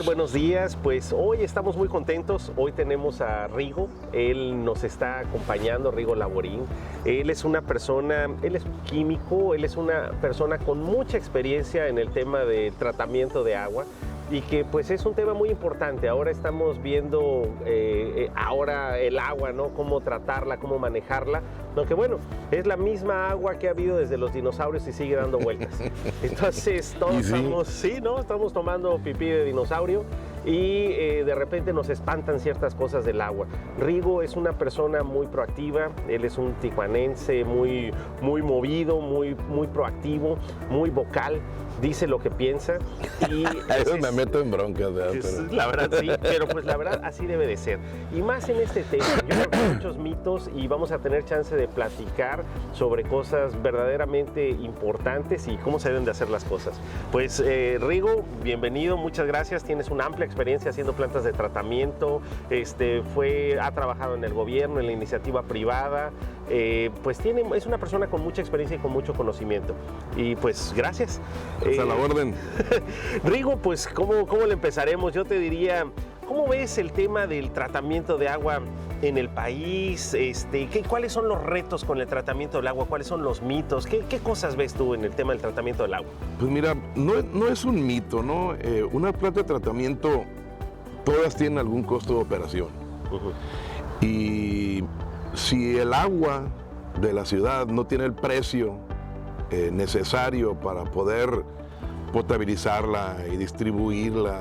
tal? Buenos días. Pues hoy estamos muy contentos. Hoy tenemos a Rigo. Él nos está acompañando, Rigo Laborín. Él es una persona, él es químico, él es una persona con mucha experiencia en el tema de tratamiento de agua y que pues es un tema muy importante. Ahora estamos viendo ahora el agua, ¿no? Cómo tratarla, cómo manejarla. Aunque bueno, es la misma agua que ha habido desde los dinosaurios y sigue dando vueltas. Entonces todos estamos tomando pipí de dinosaurio y de repente nos espantan ciertas cosas del agua. Rigo es una persona muy proactiva, él es un tijuanense muy movido, muy proactivo, muy vocal, dice lo que piensa. Y eso me meto en broncas, pero... La verdad sí, pero pues la verdad así debe de ser. Y más en este tema, yo creo que hay muchos mitos y vamos a tener chance de platicar sobre cosas verdaderamente importantes y cómo se deben de hacer las cosas. Pues Rigo, bienvenido, muchas gracias, tienes una amplia experiencia haciendo plantas de tratamiento, ha trabajado en el gobierno, en la iniciativa privada, pues es una persona con mucha experiencia y con mucho conocimiento. Y pues gracias. A la orden. Rigo, pues ¿cómo le empezaremos? Yo te diría, ¿cómo ves el tema del tratamiento de agua en el país? ¿Cuáles son los retos con el tratamiento del agua? ¿Cuáles son los mitos? ¿Qué cosas ves tú en el tema del tratamiento del agua? Pues mira, no es un mito, ¿no? Una planta de tratamiento, todas tienen algún costo de operación. Y si el agua de la ciudad no tiene el precio necesario para poder potabilizarla y distribuirla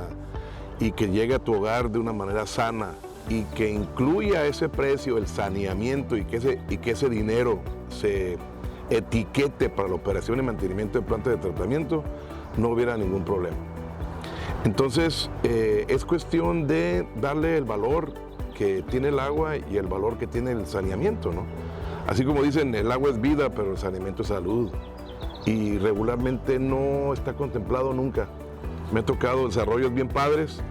y que llegue a tu hogar de una manera sana y que incluya ese precio el saneamiento y que ese dinero se etiquete para la operación y mantenimiento de plantas de tratamiento, no hubiera ningún problema. Entonces es cuestión de darle el valor que tiene el agua y el valor que tiene el saneamiento, ¿no? Así como dicen, el agua es vida, pero el saneamiento es salud. Y regularmente no está contemplado nunca. Me ha tocado desarrollos bien padres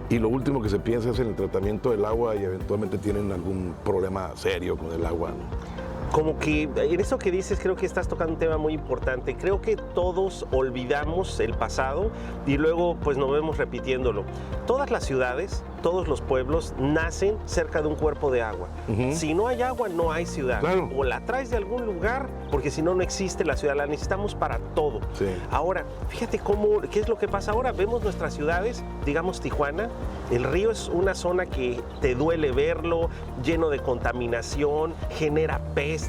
y lo último que se piensa es en el tratamiento del agua y eventualmente tienen algún problema serio con el agua, ¿no? Como que en eso que dices creo que estás tocando un tema muy importante. Creo que todos olvidamos el pasado y luego pues nos vemos repitiéndolo. Todas las ciudades, todos los pueblos nacen cerca de un cuerpo de agua. Si no hay agua, no hay ciudad. Claro. O la traes de algún lugar, porque si no, no existe la ciudad. La necesitamos para todo. Sí. Ahora, fíjate qué es lo que pasa ahora. Vemos nuestras ciudades, digamos Tijuana. El río es una zona que te duele verlo, lleno de contaminación, genera peste.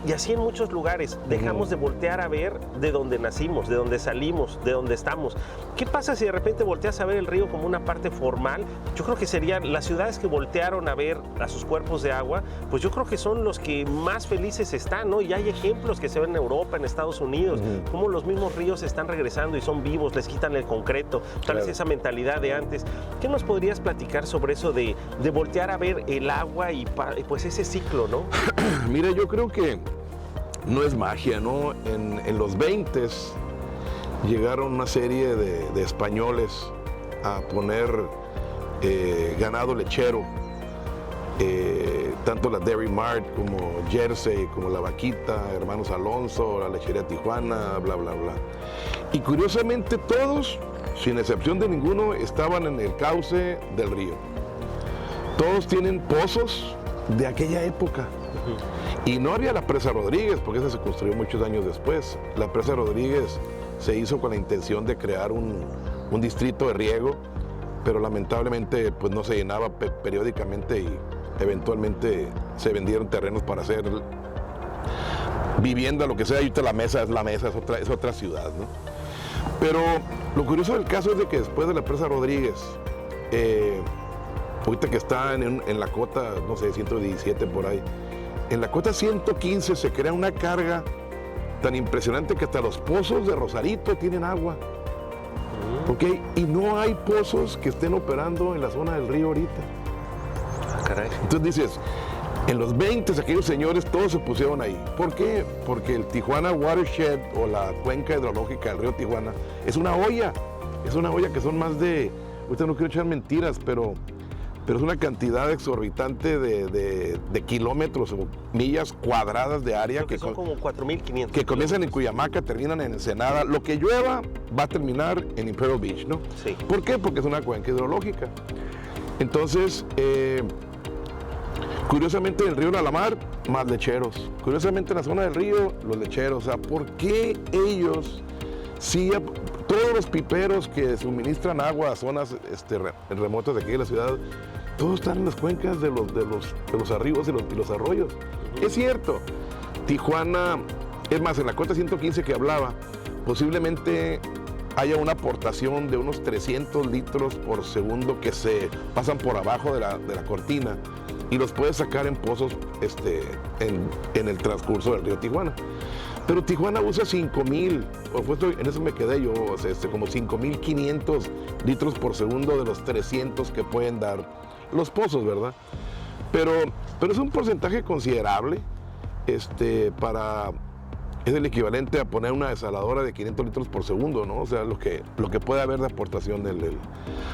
Y así en muchos lugares. Dejamos de voltear a ver de dónde nacimos, de dónde salimos, de dónde estamos. ¿Qué pasa si de repente volteas a ver el río como una parte formal? Yo creo que serían las ciudades que voltearon a ver a sus cuerpos de agua, pues yo creo que son los que más felices están, ¿no? Y hay ejemplos que se ven en Europa, en Estados Unidos, cómo los mismos ríos están regresando y son vivos, les quitan el concreto, tal vez esa mentalidad de antes. ¿Qué nos podrías platicar sobre eso de voltear a ver el agua y pues ese ciclo, ¿no? Mira, yo creo que no es magia, ¿no? En los 20s llegaron una serie de españoles a poner ganado lechero, tanto la Dairy Mart como Jersey, como la Vaquita, Hermanos Alonso, la lechería Tijuana, bla, bla, bla. Y curiosamente todos, sin excepción de ninguno, estaban en el cauce del río. Todos tienen pozos de aquella época. Y no había la presa Rodríguez, porque esa se construyó muchos años después. La presa Rodríguez se hizo con la intención de crear un distrito de riego, pero lamentablemente pues no se llenaba periódicamente y eventualmente se vendieron terrenos para hacer vivienda, lo que sea. Y ahorita la mesa, es otra ciudad, ¿no? Pero lo curioso del caso es de que después de la presa Rodríguez, ahorita que está en la cota, no sé, 117 por ahí, en la cota 115 se crea una carga tan impresionante que hasta los pozos de Rosarito tienen agua. ¿Ok? Y no hay pozos que estén operando en la zona del río ahorita. Caray. Entonces dices, en los 20 aquellos señores todos se pusieron ahí. ¿Por qué? Porque el Tijuana Watershed o la cuenca hidrológica del río Tijuana es una olla. Es una olla que son más de, ahorita no quiero echar mentiras, pero pero es una cantidad exorbitante de kilómetros o millas cuadradas de área. Creo que son como 4.500. Que comienzan en Cuyamaca, terminan en Ensenada. Lo que llueva va a terminar en Imperial Beach, ¿no? Sí. ¿Por qué? Porque es una cuenca hidrológica. Entonces, curiosamente en el río Lalamar, más lecheros. Curiosamente en la zona del río, los lecheros. O sea, ¿por qué ellos, sí, todos los piperos que suministran agua a zonas remotas de aquí de la ciudad, todos están en las cuencas de los arroyos y los arroyos? Es cierto, Tijuana, es más, en la cuota 115 que hablaba, posiblemente haya una aportación de unos 300 litros por segundo que se pasan por abajo de la cortina y los puedes sacar en pozos en el transcurso del río Tijuana. Pero Tijuana usa 5,000, en eso me quedé yo, como 5,500 litros por segundo de los 300 que pueden dar los pozos, ¿verdad? Pero es un porcentaje considerable, es el equivalente a poner una desaladora de 500 litros por segundo, ¿no? O sea, lo que puede haber de aportación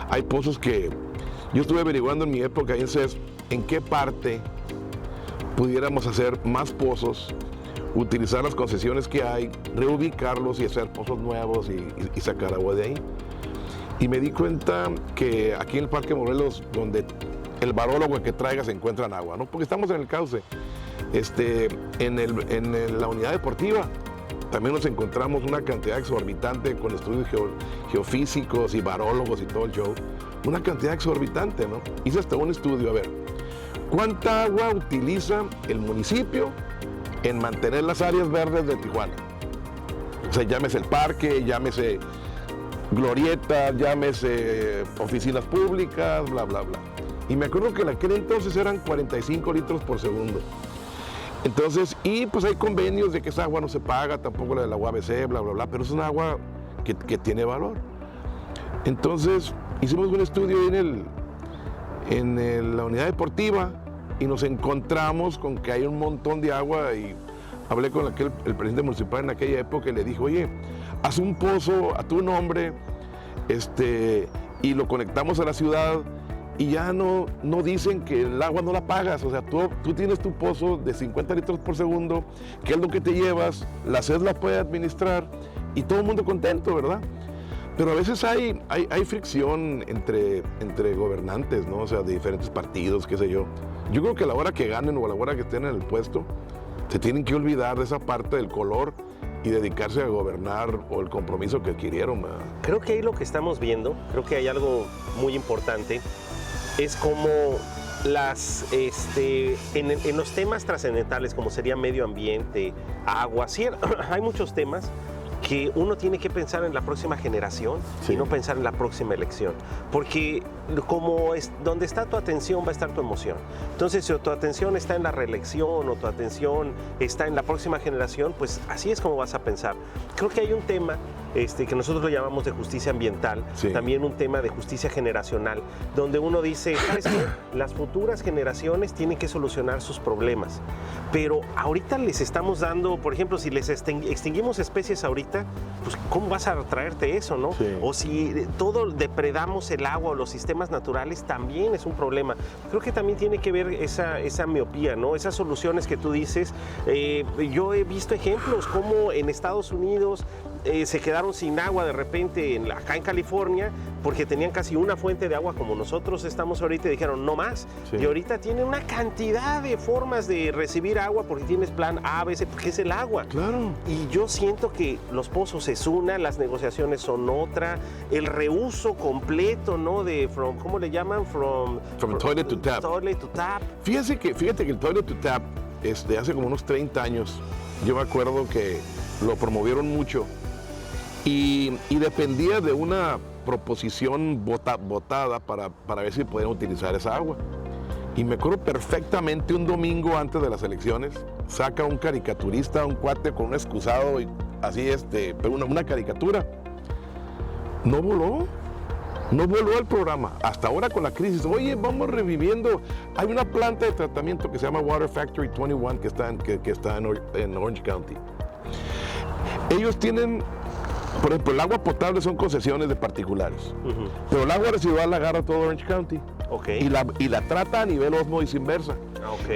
Hay pozos que yo estuve averiguando en mi época ahí en CES, en qué parte pudiéramos hacer más pozos, utilizar las concesiones que hay, reubicarlos y hacer pozos nuevos y sacar agua de ahí. Y me di cuenta que aquí en el Parque Morelos, donde el barólogo que traiga se encuentran agua, ¿no? Porque estamos en el cauce. En la unidad deportiva también nos encontramos una cantidad exorbitante con estudios geofísicos y barólogos y todo el show. Una cantidad exorbitante, ¿no? Hice hasta un estudio, a ver, ¿cuánta agua utiliza el municipio en mantener las áreas verdes de Tijuana? O sea, llámese el parque, llámese glorietas, llámese oficinas públicas, bla, bla, bla. Y me acuerdo que en aquel entonces eran 45 litros por segundo. Entonces, y pues hay convenios de que esa agua no se paga, tampoco la de la UABC, bla, bla, bla, pero es una agua que tiene valor. Entonces, hicimos un estudio en la unidad deportiva y nos encontramos con que hay un montón de agua y hablé con el presidente municipal en aquella época y le dije, oye, haz un pozo a tu nombre y lo conectamos a la ciudad y ya no dicen que el agua no la pagas. O sea, tú tienes tu pozo de 50 litros por segundo, que es lo que te llevas, la CES la puede administrar y todo el mundo contento, ¿verdad? Pero a veces hay fricción entre gobernantes, ¿no? O sea, de diferentes partidos, qué sé yo. Yo creo que a la hora que ganen o a la hora que estén en el puesto, se tienen que olvidar de esa parte del color y dedicarse a gobernar o el compromiso que adquirieron. Creo que ahí lo que estamos viendo, creo que hay algo muy importante, es como en los temas trascendentales, como sería medio ambiente, agua, sí, hay muchos temas que uno tiene que pensar en la próxima generación y no pensar en la próxima elección. Porque donde está tu atención va a estar tu emoción. Entonces, si tu atención está en la reelección o tu atención está en la próxima generación, pues así es como vas a pensar. Creo que hay un tema que nosotros lo llamamos de justicia ambiental, también un tema de justicia generacional, donde uno dice, ¿sabes qué? Las futuras generaciones tienen que solucionar sus problemas, pero ahorita les estamos dando, por ejemplo, si les extinguimos especies ahorita, pues ¿cómo vas a traerte eso, no? Sí. O si todo depredamos el agua o los sistemas naturales, también es un problema. Creo que también tiene que ver esa miopía, ¿no? Esas soluciones que tú dices. Yo he visto ejemplos como en Estados Unidos se quedaron sin agua de repente acá en California porque tenían casi una fuente de agua como nosotros estamos ahorita y dijeron no más. Sí. Y ahorita tienen una cantidad de formas de recibir agua porque tienes plan A, B, C, porque es el agua. Claro. Y yo siento que los pozos es una, las negociaciones son otra, el reuso completo, ¿no? ¿Cómo le llaman? From toilet to tap. Toilet to tap. Fíjate que el toilet to tap hace como unos 30 años, yo me acuerdo que lo promovieron mucho y dependía de una proposición votada para ver si podían utilizar esa agua. Y me acuerdo perfectamente un domingo antes de las elecciones, saca un caricaturista, un cuate con un excusado, y así una caricatura. No voló el programa. Hasta ahora con la crisis, oye, vamos reviviendo. Hay una planta de tratamiento que se llama Water Factory 21 que está en Orange County. Ellos tienen por ejemplo, el agua potable son concesiones de particulares, pero el agua residual la agarra todo Orange County y la trata a nivel osmosis inversa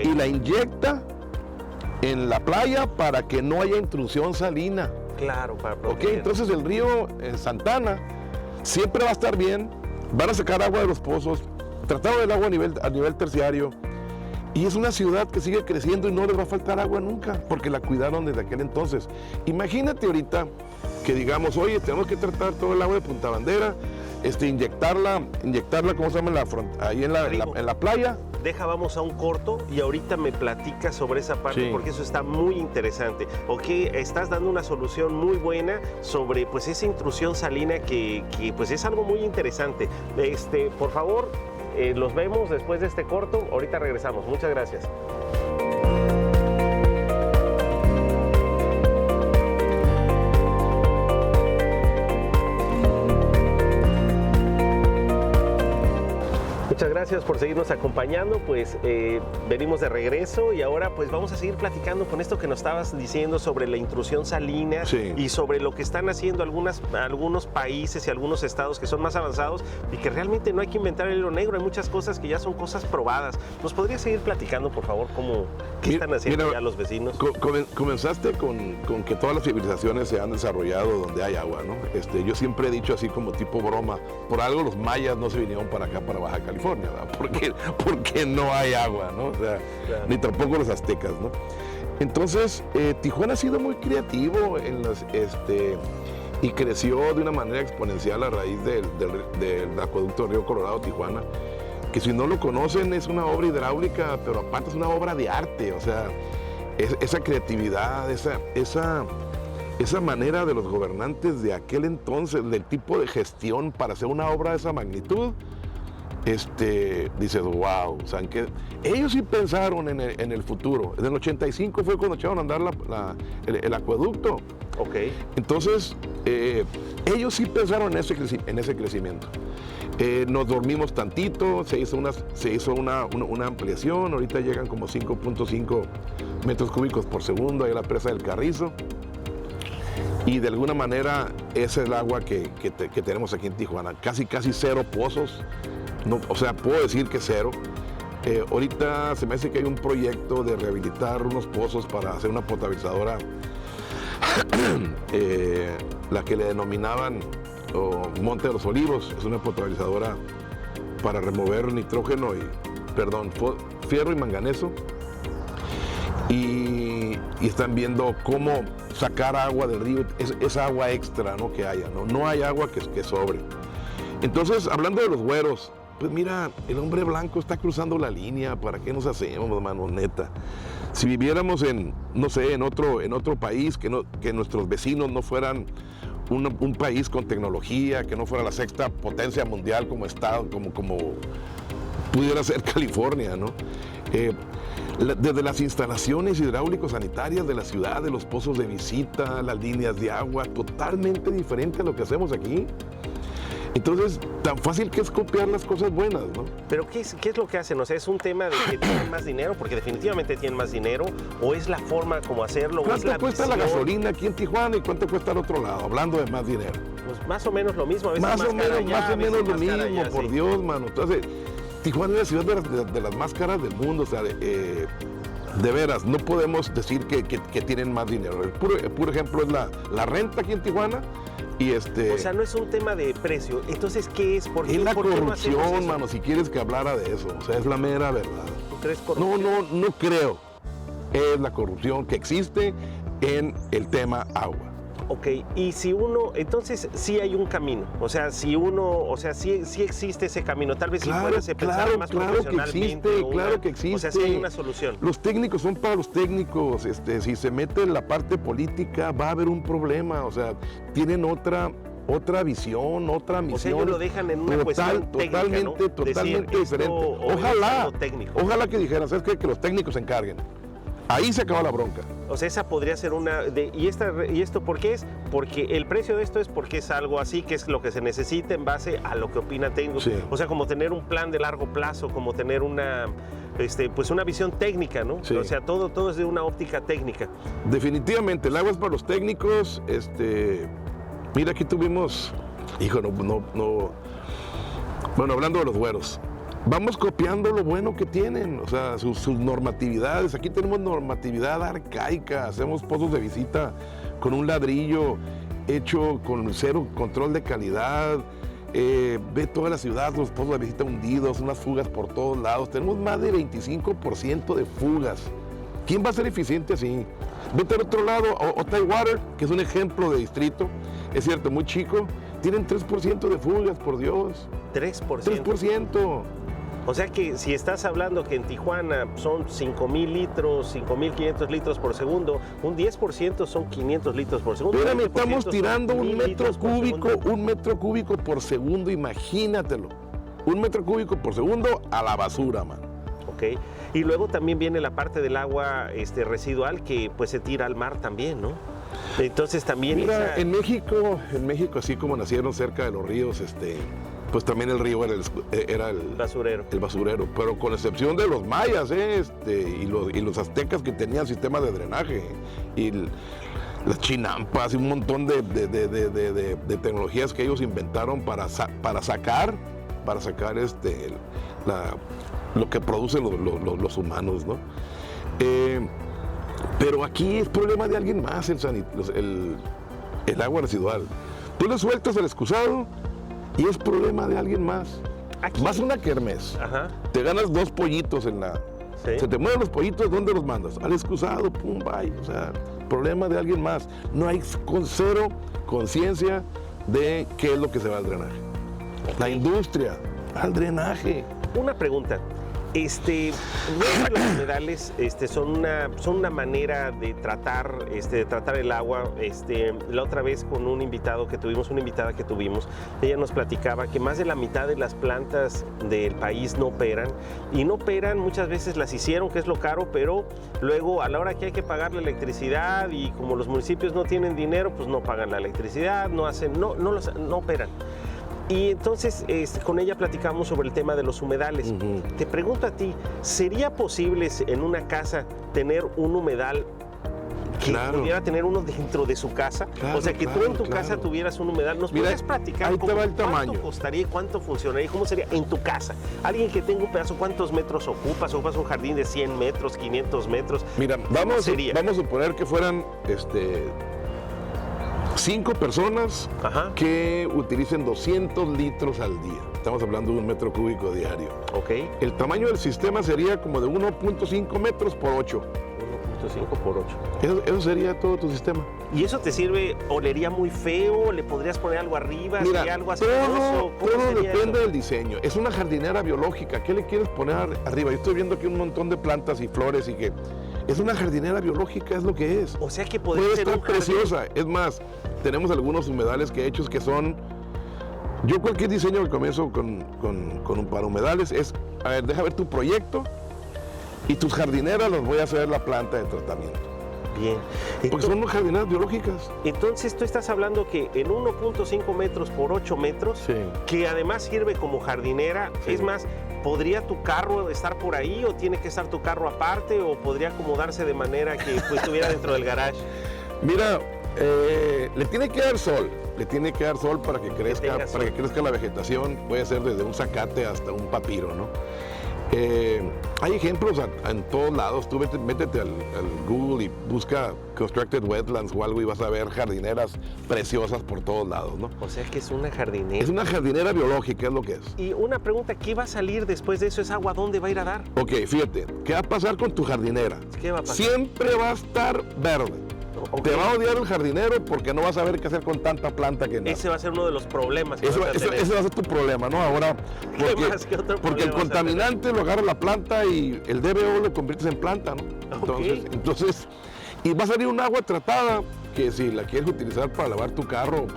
y la inyecta en la playa para que no haya intrusión salina. Claro, para proteger. Entonces el río Santana siempre va a estar bien, van a sacar agua de los pozos, trataron el agua a nivel terciario, y es una ciudad que sigue creciendo y no les va a faltar agua nunca, porque la cuidaron desde aquel entonces. Imagínate ahorita que digamos, oye, tenemos que tratar todo el agua de Punta Bandera, inyectarla, ¿cómo se llama? Ahí en la playa. Vamos a un corto y ahorita me platicas sobre esa parte, porque eso está muy interesante. Estás dando una solución muy buena sobre pues esa intrusión salina que pues es algo muy interesante. Por favor, los vemos después de este corto. Ahorita regresamos. Muchas gracias. Muchas gracias por seguirnos acompañando, pues venimos de regreso y ahora pues vamos a seguir platicando con esto que nos estabas diciendo sobre la intrusión salina y sobre lo que están haciendo algunos países y algunos estados que son más avanzados y que realmente no hay que inventar el hilo negro, hay muchas cosas que ya son cosas probadas. ¿Nos podrías seguir platicando, por favor, qué están haciendo ya los vecinos? Comenzaste con que todas las civilizaciones se han desarrollado donde hay agua, ¿no? Yo siempre he dicho así como tipo broma, por algo los mayas no se vinieron para acá, para Baja California. Porque no hay agua, ¿no? O sea, ni tampoco los aztecas, ¿no? Entonces, Tijuana ha sido muy creativo y creció de una manera exponencial a raíz del acueducto Río Colorado-Tijuana, que si no lo conocen es una obra hidráulica, pero aparte es una obra de arte, o sea, esa creatividad, esa manera de los gobernantes de aquel entonces, del tipo de gestión para hacer una obra de esa magnitud, dices, wow, o sea, que ellos sí pensaron en el futuro. En el 85 fue cuando echaron a andar el acueducto. Entonces, ellos sí pensaron en ese crecimiento. Nos dormimos tantito, se hizo una ampliación, ahorita llegan como 5.5 metros cúbicos por segundo ahí a la presa del Carrizo. Y de alguna manera ese es el agua que tenemos aquí en Tijuana, casi cero pozos. No, o sea, puedo decir que cero. Ahorita se me hace que hay un proyecto de rehabilitar unos pozos para hacer una potabilizadora, la que le denominaban Monte de los Olivos. Es una potabilizadora para remover fierro y manganeso. Y están viendo cómo sacar agua del río, esa agua extra, ¿no? Que haya, ¿no? No hay agua que sobre. Entonces, hablando de los güeros, pues mira, el hombre blanco está cruzando la línea. ¿Para qué nos hacemos, hermano? Neta. Si viviéramos en otro país, que nuestros vecinos no fueran un país con tecnología, que no fuera la sexta potencia mundial como estado, como pudiera ser California, ¿no? Desde las instalaciones hidráulico-sanitarias de la ciudad, de los pozos de visita, las líneas de agua, totalmente diferente a lo que hacemos aquí. Entonces, tan fácil que es copiar las cosas buenas, ¿no? Pero ¿qué es lo que hacen? O sea, ¿es un tema de que tienen más dinero? Porque definitivamente tienen más dinero. ¿O es la forma como hacerlo? ¿Cuánto cuesta la gasolina aquí en Tijuana y cuánto cuesta al otro lado? Hablando de más dinero. Pues más o menos lo mismo. A veces más o menos lo mismo, allá, por Dios, mano. Entonces, Tijuana es la ciudad de las más caras del mundo. O sea, de veras, no podemos decir que tienen más dinero. El puro ejemplo es la renta aquí en Tijuana. O sea, no es un tema de precio. Entonces, ¿qué es? Es la corrupción, mano, si quieres que hablara de eso. O sea, es la mera verdad. ¿Crees corrupción? No creo. Es la corrupción que existe en el tema agua. Ok, y si uno, entonces sí hay un camino, o sea, sí existe ese camino, tal vez si fuera pensar más profesionalmente. Claro que existe. O sea, sí hay una solución. Los técnicos son para los técnicos, si se mete en la parte política va a haber un problema, o sea, tienen otra visión, otra misión. O sea, ellos lo dejan en una cuestión técnica, ¿no? Totalmente diferente. Ojalá que dijeran, ¿sabes qué? Que los técnicos se encarguen. Ahí se acaba la bronca. O sea, esa podría ser una... ¿Y esto por qué es? Porque el precio de esto es porque es algo así, que es lo que se necesita en base a lo que opina técnico. Sí. O sea, como tener un plan de largo plazo, como tener una visión técnica, ¿no? Sí. O sea, todo es de una óptica técnica. Definitivamente, el agua es para los técnicos, Mira, aquí tuvimos, hijo, bueno, hablando de los güeros, vamos copiando lo bueno que tienen, o sea, sus normatividades. Aquí tenemos normatividad arcaica, hacemos pozos de visita con un ladrillo hecho con cero control de calidad. Ve toda la ciudad, los pozos de visita hundidos, unas fugas por todos lados. Tenemos más de 25% de fugas. ¿Quién va a ser eficiente así? Vete al otro lado, Otay Water, que es un ejemplo de distrito, es cierto, muy chico, tienen 3% de fugas, por Dios. 3%. 3%. O sea que si estás hablando que en Tijuana son 5,000 litros, 5,500 litros por segundo, un 10% son 500 litros por segundo. Espérame, estamos tirando un 1,000 metro cúbico por segundo, imagínatelo. 1 metro cúbico por segundo a la basura, man. Ok. Y luego también viene la parte del agua residual que pues se tira al mar también, ¿no? Entonces también... Mira, en México, así como nacieron cerca de los ríos, pues también el río era el basurero. El basurero, pero con excepción de los mayas, y los aztecas que tenían sistemas de drenaje, y las chinampas y un montón de tecnologías que ellos inventaron para sacar lo que producen los humanos, ¿no? Pero aquí es problema de alguien más el agua residual. Tú le sueltas el excusado y es problema de alguien más. Aquí. Vas a una kermés, ajá, te ganas 2 pollitos en la... ¿Sí? Se te mueven los pollitos, ¿dónde los mandas? Al excusado, pum, bye. O sea, problema de alguien más. No hay cero conciencia de qué es lo que se va al drenaje. Okay. La industria, al drenaje. Una pregunta. Los humedales son una manera de tratar el agua. La otra vez con una invitada que tuvimos, ella nos platicaba que más de la mitad de las plantas del país no operan, y no operan, muchas veces las hicieron, que es lo caro, pero luego a la hora que hay que pagar la electricidad, y como los municipios no tienen dinero, pues no pagan la electricidad, no operan. Y entonces con ella platicamos sobre el tema de los humedales. Uh-huh. Te pregunto a ti, ¿sería posible en una casa tener un humedal que pudiera tener uno dentro de su casa? Claro, o sea, que tú en tu casa tuvieras un humedal. ¿Nos podrías platicar ahí te va el tamaño? ¿Cuánto costaría y cuánto funcionaría? ¿Cómo sería en tu casa? Alguien que tenga un pedazo, ¿cuántos metros ocupas? ¿Ocupas un jardín de 100 metros, 500 metros? Mira, vamos a suponer que fueran 5 personas, ajá, que utilicen 200 litros al día. Estamos hablando de 1 metro cúbico diario. Okay. El tamaño del sistema sería como de 1.5 metros por 8. 1.5 por 8. Eso sería todo tu sistema. ¿Y eso te sirve? ¿Olería muy feo? ¿Le podrías poner algo arriba? Mira, ¿Sería algo asqueroso? Todo depende del diseño. Es una jardinera biológica. ¿Qué le quieres poner arriba? Yo estoy viendo aquí un montón de plantas y flores y que... Es una jardinera biológica, es lo que es. O sea que puede ser estar preciosa. Es más, tenemos algunos humedales que son... Yo cualquier diseño que comienzo para humedales es, a ver, deja ver tu proyecto y tus jardineras los voy a hacer la planta de tratamiento. Bien. Porque son jardineras biológicas. Entonces tú estás hablando que en 1.5 metros por 8 metros, sí, que además sirve como jardinera, sí, es más, ¿podría tu carro estar por ahí o tiene que estar tu carro aparte o podría acomodarse de manera que pues, estuviera dentro del garage? Mira, le tiene que dar sol, para que crezca la vegetación. Puede ser desde un zacate hasta un papiro, ¿no? Hay ejemplos en todos lados. Tú métete al Google y busca Constructed Wetlands o algo y vas a ver jardineras preciosas por todos lados, ¿no? O sea que es una jardinera. Es una jardinera biológica, es lo que es. Y una pregunta, ¿qué va a salir después de eso? ¿Es agua? ¿Dónde va a ir a dar? Ok, fíjate, ¿qué va a pasar con tu jardinera? ¿Qué va a pasar? Siempre va a estar verde. Okay. Te va a odiar el jardinero porque no vas a saber qué hacer con tanta planta que nace. Ese va a ser uno de los problemas que ese va a ser tu problema, ¿no? Ahora, porque el contaminante lo agarra la planta y el DBO lo conviertes en planta, ¿no? Entonces, y va a salir un agua tratada que si la quieres utilizar para lavar tu carro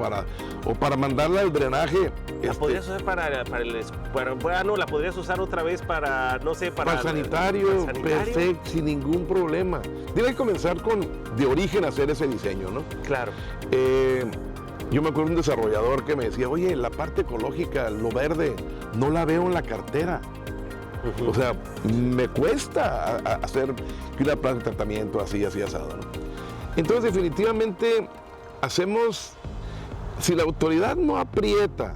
o para mandarla al drenaje. ¿La podrías usar la podrías usar otra vez para, no sé, para el sanitario? Perfecto, sin ningún problema. Tienes que comenzar de origen a hacer ese diseño, ¿no? Claro. Yo me acuerdo de un desarrollador que me decía, oye, la parte ecológica, lo verde, no la veo en la cartera. Uh-huh. O sea, me cuesta hacer una planta de tratamiento así asado, ¿no? Entonces, definitivamente, hacemos si la autoridad no aprieta,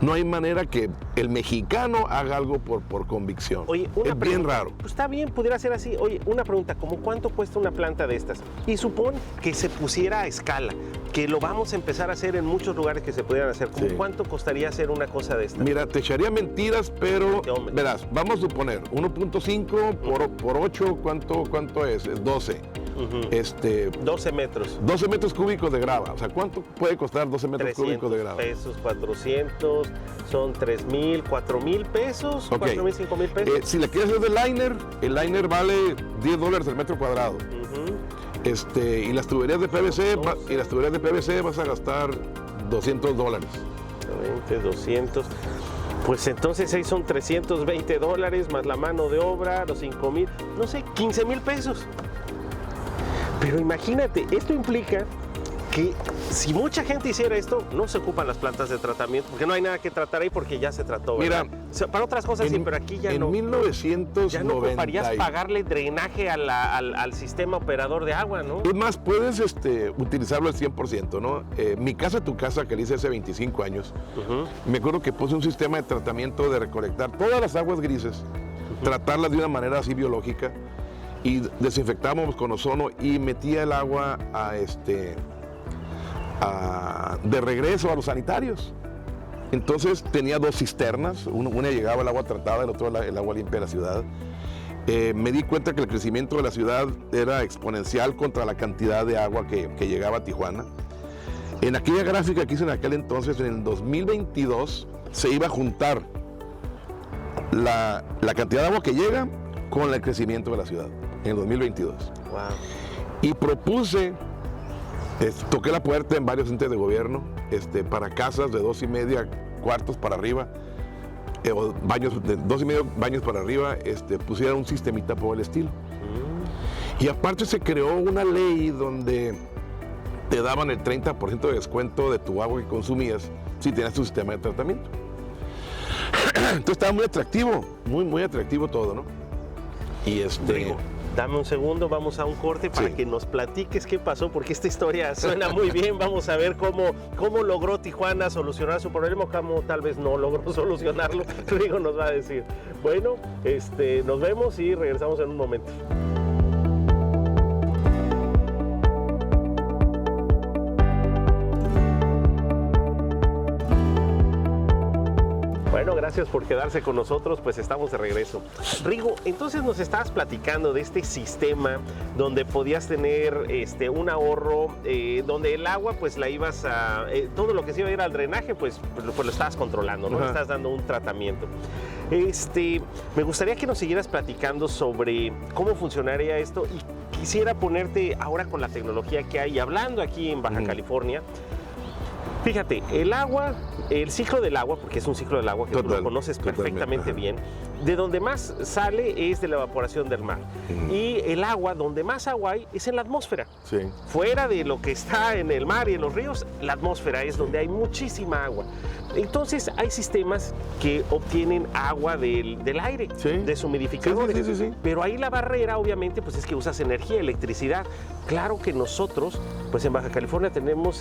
no hay manera que el mexicano haga algo por convicción. Oye, es bien raro. Pues está bien, pudiera ser así. Oye, una pregunta, ¿cómo cuánto cuesta una planta de estas? Y supón que se pusiera a escala, que lo vamos a empezar a hacer en muchos lugares que se pudieran hacer. ¿Cómo cuánto costaría hacer una cosa de estas? Mira, te echaría mentiras, pero verás, vamos a suponer 1.5 por 8, ¿cuánto es? Es 12. 12 metros. 12 metros cúbicos de grava. O sea, ¿cuánto puede costar 12 metros cúbicos de grava? Pesos, 400, son 3,000, 4,000 pesos, okay. 4,000, 5,000 pesos. Si le quieres hacer el liner vale $10 el metro cuadrado. Y las tuberías de PVC, vas a gastar $200. 20, 200. Pues entonces ahí son $320 más la mano de obra, los 5,000, no sé, 15,000 pesos. Pero imagínate, esto implica que si mucha gente hiciera esto, no se ocupan las plantas de tratamiento, porque no hay nada que tratar ahí porque ya se trató, ¿verdad? Mira, o sea, para otras cosas sí, pero aquí ya no. En 1990. Ya no ocuparías pagarle drenaje al sistema operador de agua, ¿no? Es más, puedes utilizarlo al 100%, ¿no? Mi casa, tu casa, que le hice hace 25 años, me acuerdo que puse un sistema de tratamiento de recolectar todas las aguas grises, tratarlas de una manera así biológica, y desinfectábamos con ozono y metía el agua de regreso a los sanitarios. Entonces tenía 2 cisternas, una llegaba el agua tratada, el otro el agua limpia de la ciudad. Me di cuenta que el crecimiento de la ciudad era exponencial contra la cantidad de agua que llegaba a Tijuana. En aquella gráfica que hice en aquel entonces, en el 2022, se iba a juntar la cantidad de agua que llega con el crecimiento de la ciudad, en el 2022. Wow. Y propuse, toqué la puerta en varios entes de gobierno, para casas de 2,5 cuartos para arriba, o baños de 2,5 baños para arriba, pusieran un sistemita por el estilo. Y aparte se creó una ley donde te daban el 30% de descuento de tu agua que consumías si tenías tu sistema de tratamiento. Entonces estaba muy atractivo, muy atractivo todo, ¿no? Y Rigo, dame un segundo, vamos a un corte para que nos platiques qué pasó, porque esta historia suena muy bien. Vamos a ver cómo logró Tijuana solucionar su problema, o cómo tal vez no logró solucionarlo. Rigo nos va a decir. Bueno, nos vemos y regresamos en un momento. Bueno, gracias por quedarse con nosotros, pues estamos de regreso. Rigo, entonces nos estabas platicando de este sistema donde podías tener un ahorro, donde el agua pues la ibas a, todo lo que se iba a ir al drenaje pues lo estabas controlando, ¿no? Le estás dando un tratamiento. Me gustaría que nos siguieras platicando sobre cómo funcionaría esto y quisiera ponerte ahora con la tecnología que hay, hablando aquí en Baja California. Fíjate, el agua, el ciclo del agua, porque es un ciclo del agua que tú lo conoces perfectamente bien, de donde más sale es de la evaporación del mar. Y el agua, donde más agua hay, es en la atmósfera. Sí. Fuera de lo que está en el mar y en los ríos, la atmósfera es donde hay muchísima agua. Entonces hay sistemas que obtienen agua del aire, deshumidificadores. Sí. Pero ahí la barrera, obviamente, pues es que usas energía, electricidad. Claro que nosotros, pues en Baja California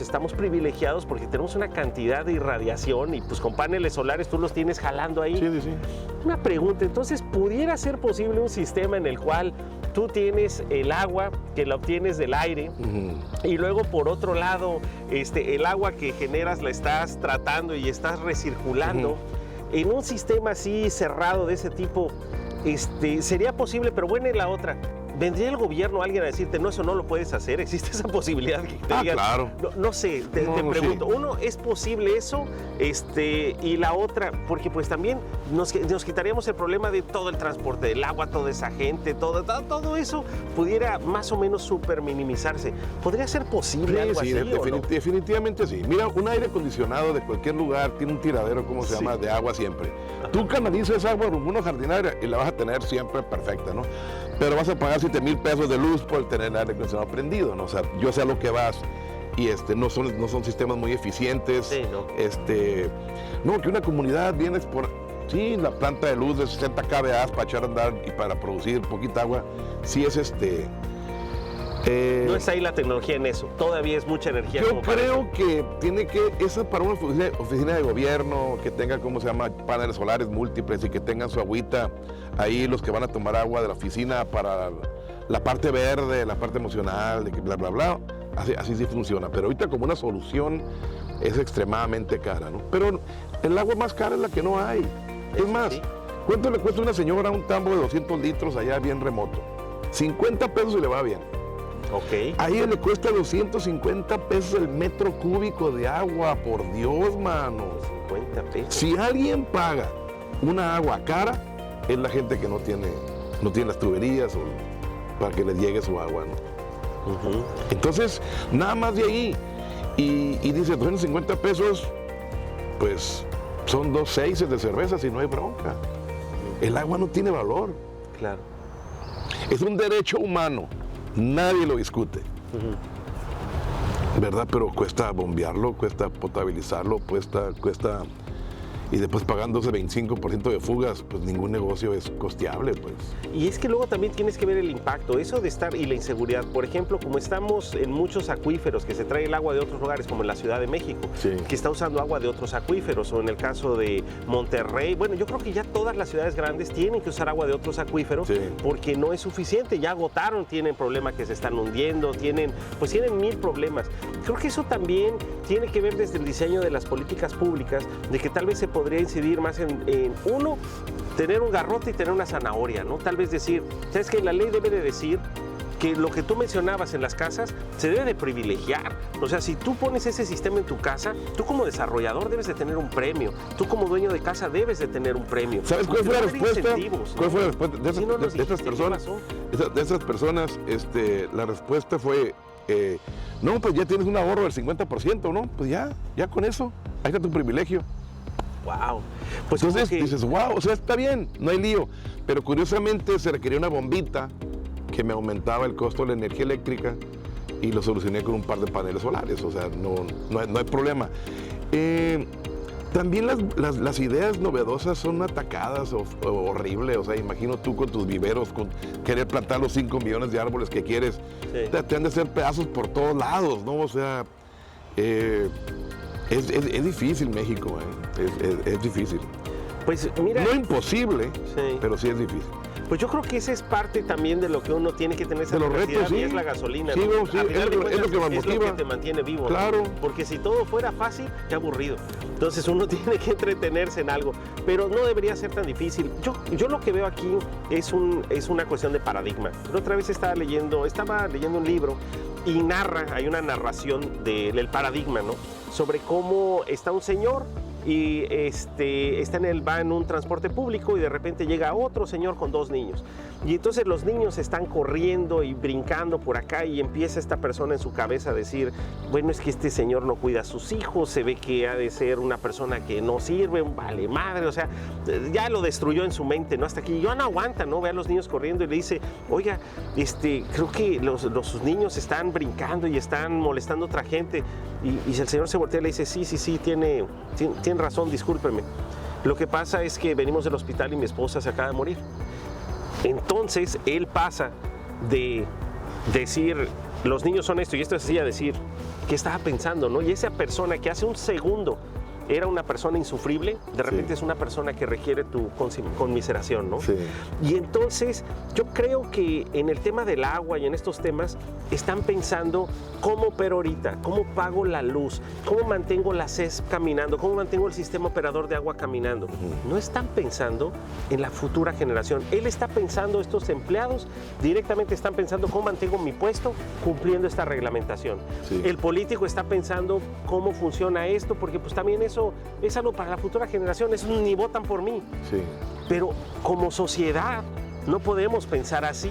estamos privilegiados porque tenemos una cantidad de irradiación y pues con paneles solares tú los tienes jalando ahí. Sí. Una pregunta, entonces, ¿pudiera ser posible un sistema en el cual tú tienes el agua que la obtienes del aire y luego por otro lado el agua que generas la estás tratando y estás recirculando en un sistema así cerrado de ese tipo? Sería posible, pero bueno, en la otra, ¿vendría el gobierno alguien a decirte, no, eso no lo puedes hacer? ¿Existe esa posibilidad que te digan? Claro. No sé, te pregunto. Sí. Uno, ¿es posible eso? Y la otra, porque pues también nos quitaríamos el problema de todo el transporte del agua, toda esa gente, todo eso pudiera más o menos super minimizarse. ¿Podría ser posible algo así, o no? Definitivamente sí. Mira, un aire acondicionado de cualquier lugar tiene un tiradero, ¿cómo se llama?, de agua siempre. Tú canalizas agua rumbo a una jardinera y la vas a tener siempre perfecta, ¿no? Pero vas a pagar 7,000 pesos de luz por tener el aire acondicionado prendido, ¿no? O sea, yo sé a lo que vas y no son sistemas muy eficientes. Sí, ¿no? No, que una comunidad vienes por... Sí, la planta de luz de 60 kVA para echar a andar y para producir poquita agua, sí es No está ahí la tecnología en eso, todavía es mucha energía. Yo como para creo eso. que tiene que, eso es para una oficina de gobierno, que tenga, ¿cómo se llama?, paneles solares múltiples y que tengan su agüita ahí, los que van a tomar agua de la oficina para la parte verde, la parte emocional, de que bla, bla, bla. Así sí funciona, pero ahorita como una solución es extremadamente cara, ¿no? Pero el agua más cara es la que no hay. Es más, sí. ¿cuánto le cuesta a una señora un tambo de 200 litros allá bien remoto? 50 pesos y le va bien. Ok. A ella le cuesta 250 pesos el metro cúbico de agua, por Dios, mano. 50 pesos. Si alguien paga una agua cara, es la gente que no tiene las tuberías o para que les llegue su agua, ¿no? Ujú. Entonces, nada más de ahí. Y dice, 250 pesos, pues son 2 seises de cerveza si no hay bronca. El agua no tiene valor. Claro. Es un derecho humano. Nadie lo discute. Ujú. ¿Verdad? Pero cuesta bombearlo, cuesta potabilizarlo, cuesta... Y después pagando ese 25% de fugas, pues ningún negocio es costeable, pues. Y es que luego también tienes que ver el impacto, eso de estar y la inseguridad. Por ejemplo, como estamos en muchos acuíferos, que se trae el agua de otros lugares, como en la Ciudad de México, Sí. que está usando agua de otros acuíferos, o en el caso de Monterrey. Bueno, yo creo que ya todas las ciudades grandes tienen que usar agua de otros acuíferos, Sí. porque no es suficiente. Ya agotaron, tienen problemas que se están hundiendo, tienen 1000 problemas. Creo que eso también tiene que ver desde el diseño de las políticas públicas, de que tal vez se podría incidir más en uno, tener un garrote y tener una zanahoria, ¿no? Tal vez decir, ¿sabes qué? La ley debe de decir que lo que tú mencionabas en las casas se debe de privilegiar. O sea, si tú pones ese sistema en tu casa, tú como desarrollador debes de tener un premio. Tú como dueño de casa debes de tener un premio. ¿Sabes cuál fue la Debe haber respuesta? incentivos, ¿no? ¿Cuál fue la respuesta de Sí, no nos estas dijiste, personas? ¿qué pasó? De esas personas, la respuesta fue, no, pues ya tienes un ahorro del 50%, ¿no? Pues ya con eso, ahí está tu privilegio. Wow. Pues Entonces como que- dices, wow, o sea, está bien, no hay lío. Pero curiosamente se requería una bombita que me aumentaba el costo de la energía eléctrica y lo solucioné con un par de paneles solares, o sea, no hay problema. También las ideas novedosas son atacadas o horribles, o sea, imagino tú con tus viveros, con querer plantar los 5 millones de árboles que quieres, Sí. te han de hacer pedazos por todos lados, ¿no? O sea, es difícil México, es difícil. Pues mira, No imposible, sí. pero sí es difícil. Pues yo creo que esa es parte también de lo que uno tiene que tener esa De los capacidad, retos, sí. y es la gasolina. Sí, ¿no? sí, A final de es lo que cuentas, me es lo motiva. que te mantiene vivo, ¿no? Claro. Porque si todo fuera fácil, qué aburrido. Entonces uno tiene que entretenerse en algo, pero no debería ser tan difícil. Yo lo que veo aquí es una cuestión de paradigma. La otra vez estaba leyendo un libro y hay una narración del paradigma, ¿no? Sobre cómo está un señor y va en un transporte público y de repente llega otro señor con 2 niños. Y entonces los niños están corriendo y brincando por acá y empieza esta persona en su cabeza a decir, bueno, es que este señor no cuida a sus hijos, se ve que ha de ser una persona que no sirve, un vale madre, o sea, ya lo destruyó en su mente, ¿no? Hasta aquí ya no aguanta, ¿no? Ve a los niños corriendo y le dice, oiga, creo que sus niños están brincando y están molestando a otra gente. Y el señor se voltea y le dice, sí, tiene razón, discúlpeme. Lo que pasa es que venimos del hospital y mi esposa se acaba de morir. Entonces él pasa de decir, los niños son esto y esto es así, a decir, ¿qué estaba pensando, no? Y esa persona que hace un segundo era una persona insufrible, de repente Sí. es una persona que requiere tu conmiseración, ¿no? Sí. Y entonces yo creo que en el tema del agua y en estos temas están pensando cómo opero ahorita, cómo pago la luz, cómo mantengo la CES caminando, cómo mantengo el sistema operador de agua caminando. No están pensando en la futura generación. Él está pensando, estos empleados directamente están pensando cómo mantengo mi puesto cumpliendo esta reglamentación. Sí. El político está pensando cómo funciona esto, porque pues también eso es algo para la futura generación, eso ni votan por mí. Sí. Pero como sociedad no podemos pensar así.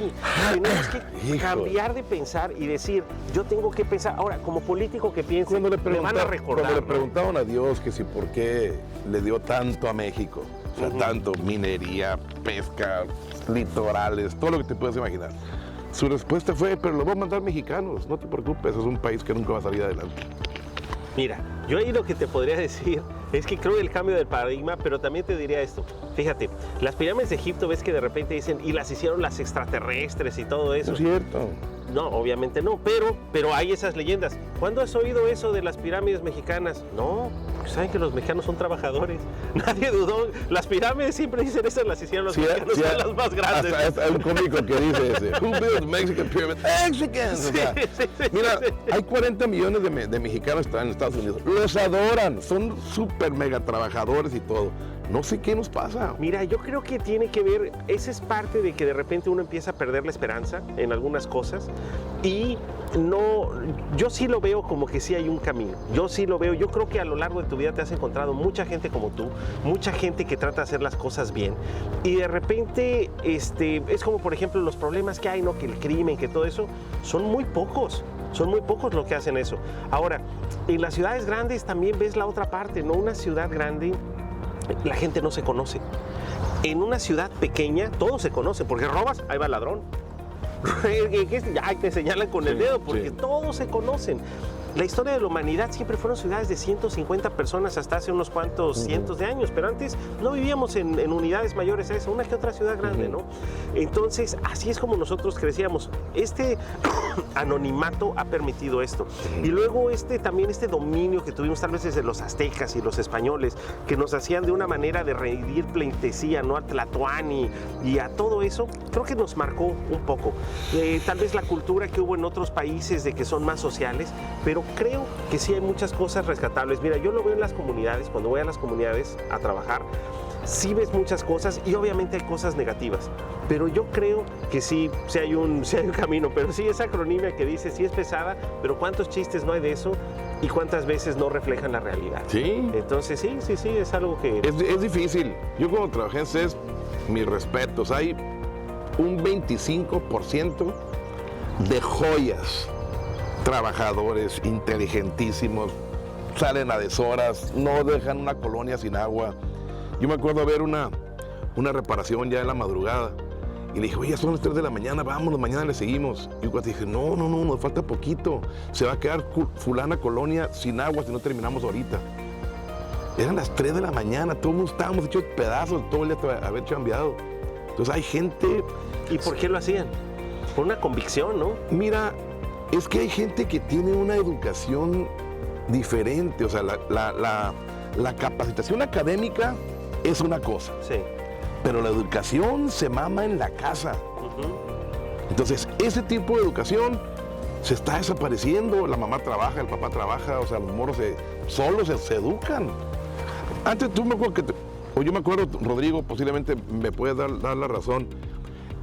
Tenemos que Hijo. cambiar de pensar y decir, yo tengo que pensar. Ahora, como político que piense, Cuando le me van a recordar. cuando le ¿no? preguntaban a Dios que si por qué le dio tanto a México, o sea, Ujú. tanto minería, pesca, litorales, todo lo que te puedes imaginar. Su respuesta fue, pero lo voy a mandar mexicanos, no te preocupes, es un país que nunca va a salir adelante. Mira, yo ahí lo que te podría decir es que creo el cambio del paradigma, pero también te diría esto. Fíjate, las pirámides de Egipto ves que de repente dicen, y las hicieron las extraterrestres y todo eso. Es cierto. No, obviamente no, pero hay esas leyendas. ¿Cuándo has oído eso de las pirámides mexicanas? No, saben que los mexicanos son trabajadores. Nadie dudó. Las pirámides siempre dicen eso, las hicieron los mexicanos, son las más grandes. Hasta hay un cómico que dice ese, Who built Mexican Pyramid? Mexicans. Sí, O sea, sí, mira, sí. hay 40 millones de mexicanos que están en Estados Unidos. Los adoran, son súper mega trabajadores y todo. No sé qué nos pasa. Mira, yo creo que tiene que ver, esa es parte de que de repente uno empieza a perder la esperanza en algunas cosas y no, yo sí lo veo como que sí hay un camino, yo sí lo veo, yo creo que a lo largo de tu vida te has encontrado mucha gente como tú, mucha gente que trata de hacer las cosas bien y de repente es como por ejemplo los problemas que hay, ¿no? Que el crimen, que todo eso, son muy pocos los que hacen eso. Ahora, en las ciudades grandes también ves la otra parte, ¿no? Una ciudad grande, la gente no se conoce. En una ciudad pequeña todos se conocen, porque robas, ahí va el ladrón. Ay, te señalan con el dedo, porque sí. todos se conocen. La historia de la humanidad siempre fueron ciudades de 150 personas hasta hace unos cuantos cientos de años, pero antes no vivíamos en unidades mayores a eso, una que otra ciudad grande, ¿no? Entonces, así es como nosotros crecíamos. Este anonimato ha permitido esto. Y luego también este dominio que tuvimos tal vez desde los aztecas y los españoles, que nos hacían de una manera de rendir pleitesía, ¿no? A Tlatoani y a todo eso, creo que nos marcó un poco. Tal vez la cultura que hubo en otros países de que son más sociales, pero creo que sí hay muchas cosas rescatables. Mira, yo lo veo en las comunidades, cuando voy a las comunidades a trabajar, sí ves muchas cosas y obviamente hay cosas negativas, pero yo creo que sí hay un camino, pero sí esa acronimia que dice, sí es pesada, pero cuántos chistes no hay de eso y cuántas veces no reflejan la realidad. Sí. Entonces sí, es algo que... Es difícil. Yo cuando trabajé en CES, mis respetos, hay un 25% de joyas, trabajadores inteligentísimos, salen a deshoras, no dejan una colonia sin agua. Yo me acuerdo ver una reparación ya en la madrugada y le dije, oye, son las 3 de la mañana, vámonos, mañana le seguimos. Y cuando dije, no, nos falta poquito, se va a quedar fulana colonia sin agua si no terminamos ahorita. Eran las 3 de la mañana, todos estábamos hechos pedazos, todo el día haber chambeado. Entonces hay gente... ¿Y por qué lo hacían? Por una convicción, ¿no? Mira, es que hay gente que tiene una educación diferente, o sea, la capacitación académica es una cosa, Sí. pero la educación se mama en la casa. Entonces, ese tipo de educación se está desapareciendo, la mamá trabaja, el papá trabaja, o sea, los morros solos se educan. Antes tú me acuerdo o yo me acuerdo, Rodrigo, posiblemente me puedes dar la razón,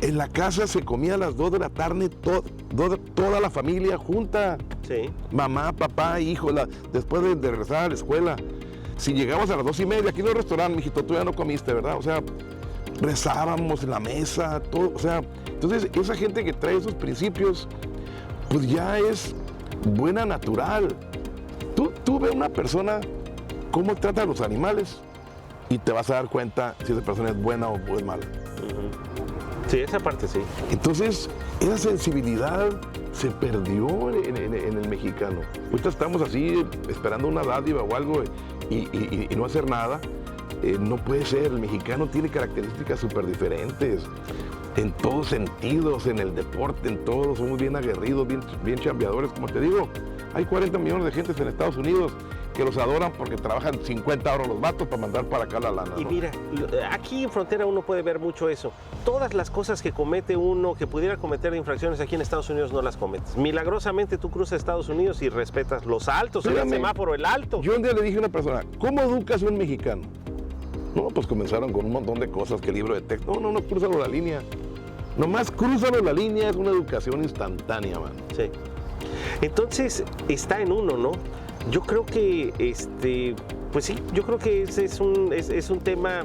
en la casa se comía a las 2 de la tarde toda la familia junta. Sí. Mamá, papá, hijo, después de regresar a la escuela. Si llegamos a las 2:30, aquí en el restaurante, mijito, tú ya no comiste, ¿verdad? O sea, rezábamos en la mesa, todo, o sea, entonces esa gente que trae esos principios, pues ya es buena natural. Tú ves una persona, cómo trata a los animales, y te vas a dar cuenta si esa persona es buena o es mala. Sí, esa parte sí. Entonces, esa sensibilidad se perdió en el mexicano. Ahorita estamos así esperando una dádiva o algo y no hacer nada. No puede ser, el mexicano tiene características súper diferentes en todos sentidos, en el deporte, en todo. Somos bien aguerridos, bien chambeadores, como te digo. Hay 40 millones de gente en Estados Unidos que los adoran porque trabajan 50 horas los vatos para mandar para acá la lana, ¿no? Y mira, aquí en frontera uno puede ver mucho eso. Todas las cosas que comete uno, que pudiera cometer de infracciones aquí en Estados Unidos, no las cometes. Milagrosamente tú cruzas Estados Unidos y respetas los altos, el semáforo, el alto. Yo un día le dije a una persona, ¿cómo educas a un mexicano? No, pues comenzaron con un montón de cosas, que libro de texto. No, crúzalo la línea. Nomás crúzalo la línea, es una educación instantánea, man. Sí. Entonces, está en uno, ¿no? Yo creo que, pues sí, yo creo que ese es un tema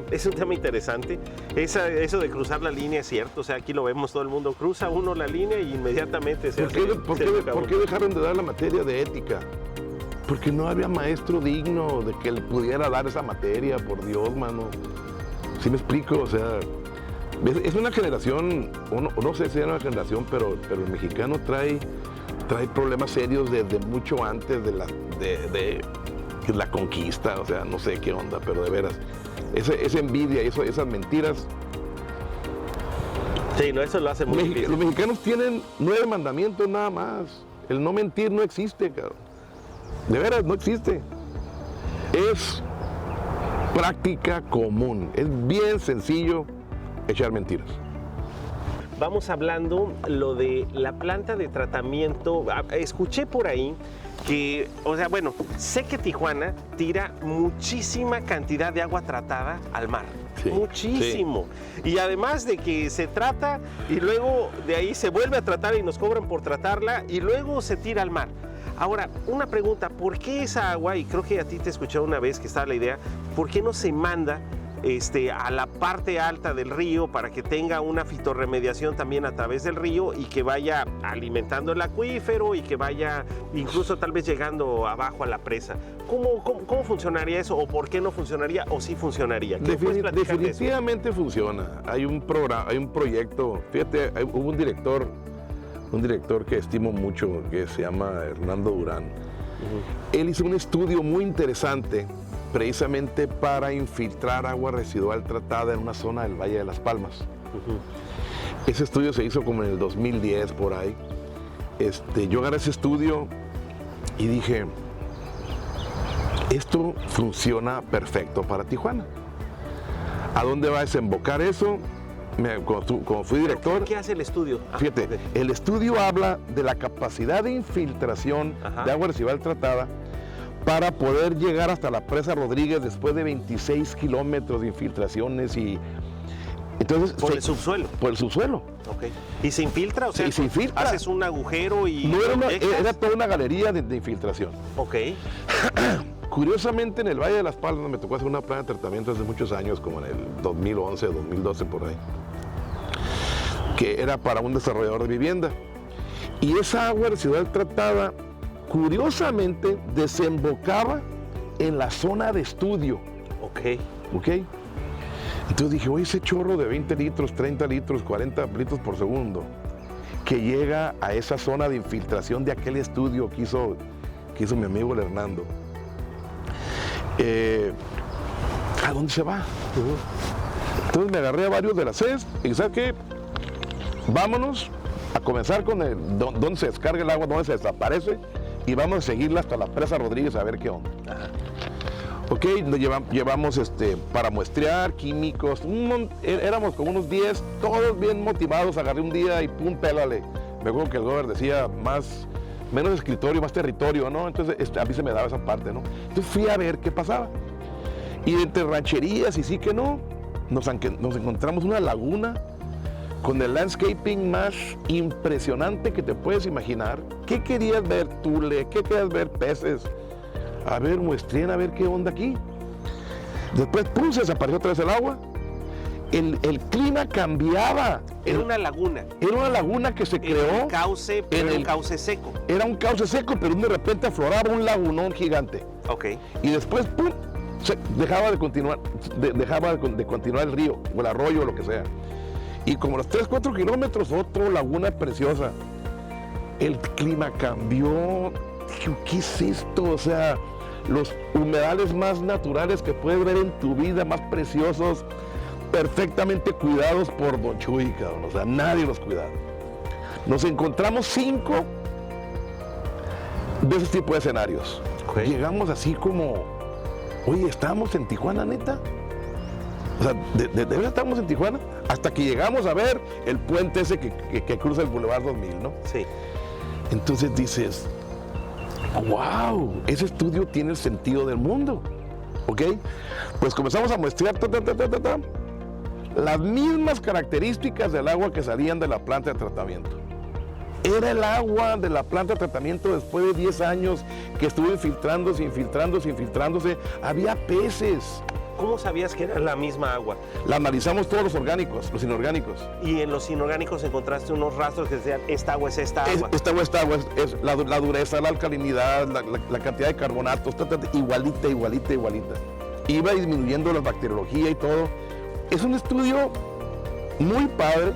interesante. Eso de cruzar la línea es cierto, o sea, aquí lo vemos, todo el mundo cruza uno la línea y inmediatamente ¿Por qué dejaron de dar la materia de ética? Porque no había maestro digno de que le pudiera dar esa materia, por Dios, mano. ¿Sí me explico? O sea, es una generación, no sé si es una generación, pero el mexicano trae problemas serios desde mucho antes de la conquista, o sea, no sé qué onda, pero de veras, esa envidia, esas mentiras, Sí, no, eso lo hace muy difícil. Los mexicanos tienen 9 mandamientos nada más. El no mentir no existe, cabrón. De veras, no existe. Es práctica común. Es bien sencillo echar mentiras. Vamos hablando lo de la planta de tratamiento. Escuché por ahí que, o sea, bueno, sé que Tijuana tira muchísima cantidad de agua tratada al mar. Sí, muchísimo. Sí. Y además de que se trata y luego de ahí se vuelve a tratar y nos cobran por tratarla y luego se tira al mar. Ahora, una pregunta, ¿por qué esa agua, y creo que a ti te escuché una vez que estaba la idea, ¿por qué no se manda a la parte alta del río para que tenga una fitorremediación también a través del río y que vaya alimentando el acuífero y que vaya incluso tal vez llegando abajo a la presa? ¿Cómo funcionaría eso? ¿O por qué no funcionaría? ¿O sí funcionaría? Definitivamente funciona. Hay un programa, hay un proyecto. Fíjate, hubo un director que estimo mucho, que se llama Hernando Durán. Él hizo un estudio muy interesante precisamente para infiltrar agua residual tratada en una zona del Valle de las Palmas. Ese estudio se hizo como en el 2010 por ahí. Yo agarré ese estudio y dije, esto funciona perfecto para Tijuana. ¿A dónde va a desembocar eso? Como fui director... ¿Qué hace el estudio? Fíjate, el estudio habla de la capacidad de infiltración de agua residual tratada para poder llegar hasta la presa Rodríguez después de 26 kilómetros de infiltraciones y... Entonces, ¿Por el subsuelo? Por el subsuelo. Okay. ¿Y se infiltra? O sea, se infiltra. ¿Haces un agujero y...? No, era toda una galería de infiltración. Ok. Curiosamente, en el Valle de las Palmas me tocó hacer una planta de tratamiento hace muchos años, como en el 2011, 2012, por ahí, que era para un desarrollador de vivienda. Y esa agua residual tratada, curiosamente, desembocaba en la zona de estudio. Ok. Entonces dije, oye, ese chorro de 20 litros, 30 litros, 40 litros por segundo, que llega a esa zona de infiltración de aquel estudio que hizo mi amigo el Hernando, ¿a dónde se va? Entonces me agarré a varios de las CES y ¿sabes qué? Vámonos a comenzar con dónde se descarga el agua, dónde se desaparece y vamos a seguirla hasta la presa Rodríguez a ver qué onda. Ok, llevamos para muestrear químicos, éramos como unos 10, todos bien motivados, agarré un día y pum, pélale. Me acuerdo que el gobernador decía menos escritorio, más territorio, ¿no? Entonces a mí se me daba esa parte, ¿no? Entonces fui a ver qué pasaba. Y entre rancherías y sí que no, nos encontramos una laguna con el landscaping más impresionante que te puedes imaginar. ¿Qué querías ver? Tule, ¿qué querías ver? Peces. A ver, muestren, a ver qué onda aquí. Después, pum, se desapareció otra vez el agua. El clima cambiaba. Era una laguna. Era una laguna que se creó. Un cauce, pero un cauce seco. Era un cauce seco, pero de repente afloraba un lagunón gigante. Ok. Y después, pum, dejaba de continuar el río, o el arroyo, o lo que sea. Y como los 3-4 kilómetros, otra laguna preciosa. El clima cambió. Dije, ¿qué es esto? O sea, los humedales más naturales que puedes ver en tu vida, más preciosos, perfectamente cuidados por Don Chuy, cabrón. O sea, nadie los cuidaba. Nos encontramos 5 de ese tipo de escenarios. Okay. Llegamos así como, oye, ¿estábamos en Tijuana, neta? O sea, ¿de verdad estábamos en Tijuana? Hasta que llegamos a ver el puente ese que cruza el Boulevard 2000, ¿no? Sí. Entonces dices, wow, ese estudio tiene el sentido del mundo, ¿ok? Pues comenzamos a muestrear las mismas características del agua que salían de la planta de tratamiento. Era el agua de la planta de tratamiento después de 10 años que estuvo infiltrándose. Había peces. ¿Cómo sabías que era la misma agua? La analizamos todos los orgánicos, los inorgánicos. Y en los inorgánicos encontraste unos rastros que decían, esta agua es esta agua. Esta agua es la dureza, la alcalinidad, la cantidad de carbonatos, igualita. Iba disminuyendo la bacteriología y todo. Es un estudio muy padre.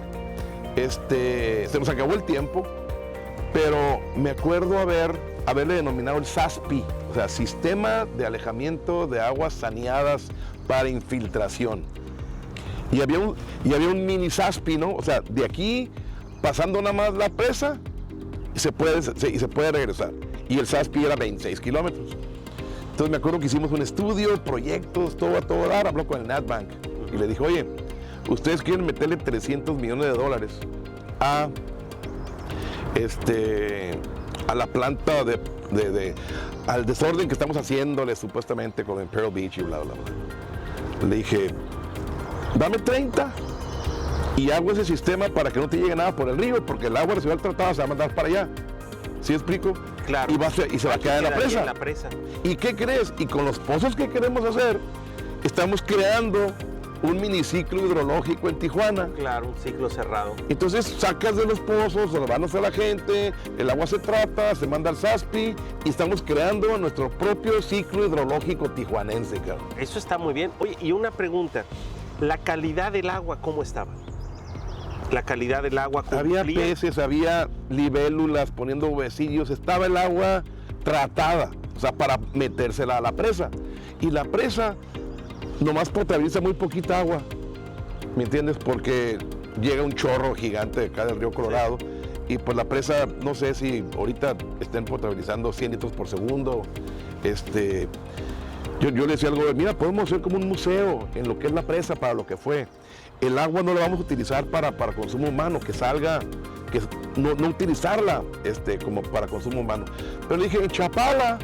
Se nos acabó el tiempo, pero me acuerdo haberle denominado el SASPI, o sea, Sistema de Alejamiento de Aguas Saneadas para Infiltración. y había un mini Saspi, ¿no? O sea, de aquí, pasando nada más la presa, y se puede regresar. Y el Saspi era 26 kilómetros. Entonces me acuerdo que hicimos un estudio, proyectos, todo a todo dar, habló con el NatBank y le dijo, oye, ustedes quieren meterle $300 millones a la planta al desorden que estamos haciéndole supuestamente con Imperial Beach y bla, bla, bla. Le dije, dame 30 y hago ese sistema para que no te llegue nada por el río, porque el agua residual tratada se va a mandar para allá. ¿Sí explico? Claro. Y se va a quedar en la presa. ¿Y qué crees? Y con los pozos que queremos hacer, estamos creando un miniciclo hidrológico en Tijuana. Claro, un ciclo cerrado. Entonces sacas de los pozos, se los van a hacer a la gente, el agua se trata, se manda al Saspi y estamos creando nuestro propio ciclo hidrológico tijuanense, cabrón. Eso está muy bien. Oye, y una pregunta, ¿la calidad del agua cómo estaba? La calidad del agua cumplía. Había peces, había libélulas poniendo huesillos, estaba el agua tratada, o sea, para metérsela a la presa. Y la presa nomás potabiliza muy poquita agua, ¿me entiendes? Porque llega un chorro gigante de acá del río Colorado, sí. Y pues la presa, no sé si ahorita estén potabilizando 100 litros por segundo. Yo le decía algo, mira, podemos hacer como un museo en lo que es la presa para lo que fue. El agua no la vamos a utilizar para consumo humano, que salga, que no utilizarla como para consumo humano. Pero le dije, en Chapala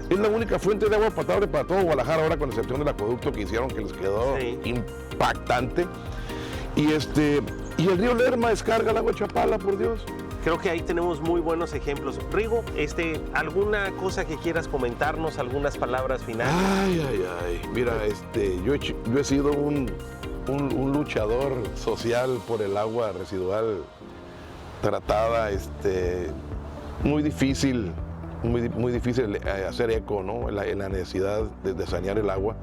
es la única fuente de agua potable para todo Guadalajara, ahora con excepción del acueducto que hicieron, que les quedó impactante. Y el río Lerma descarga el agua de Chapala, por Dios. Creo que ahí tenemos muy buenos ejemplos. Rigo, ¿alguna cosa que quieras comentarnos, algunas palabras finales? Ay. Mira, yo he sido un luchador social por el agua residual tratada, muy difícil hacer eco, ¿no? en la necesidad de sanear el agua.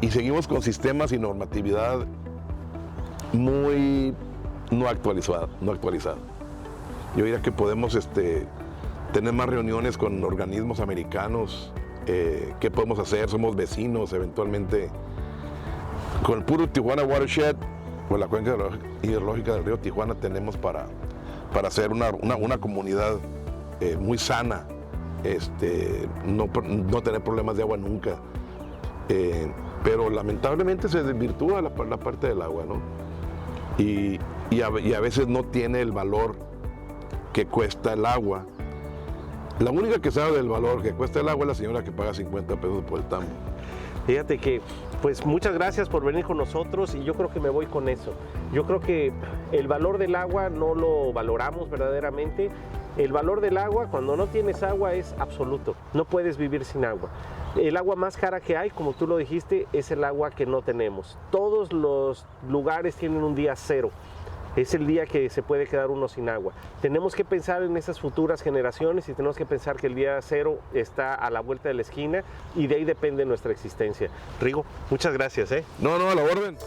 Y seguimos con sistemas y normatividad muy no actualizada. Yo diría que podemos tener más reuniones con organismos americanos. ¿Qué podemos hacer? Somos vecinos, eventualmente. Con el puro Tijuana Watershed, con la cuenca hidrológica del río Tijuana, tenemos para hacer una comunidad muy sana, no tener problemas de agua nunca. Pero lamentablemente se desvirtúa la parte del agua, ¿no? Y a veces no tiene el valor que cuesta el agua. La única que sabe del valor que cuesta el agua es la señora que paga 50 pesos por el tambo. Fíjate que, pues muchas gracias por venir con nosotros y yo creo que me voy con eso. Yo creo que el valor del agua no lo valoramos verdaderamente. El valor del agua, cuando no tienes agua, es absoluto. No puedes vivir sin agua. El agua más cara que hay, como tú lo dijiste, es el agua que no tenemos. Todos los lugares tienen un día cero. Es el día que se puede quedar uno sin agua. Tenemos que pensar en esas futuras generaciones y tenemos que pensar que el día cero está a la vuelta de la esquina y de ahí depende nuestra existencia. Rigo, muchas gracias. No, a la orden.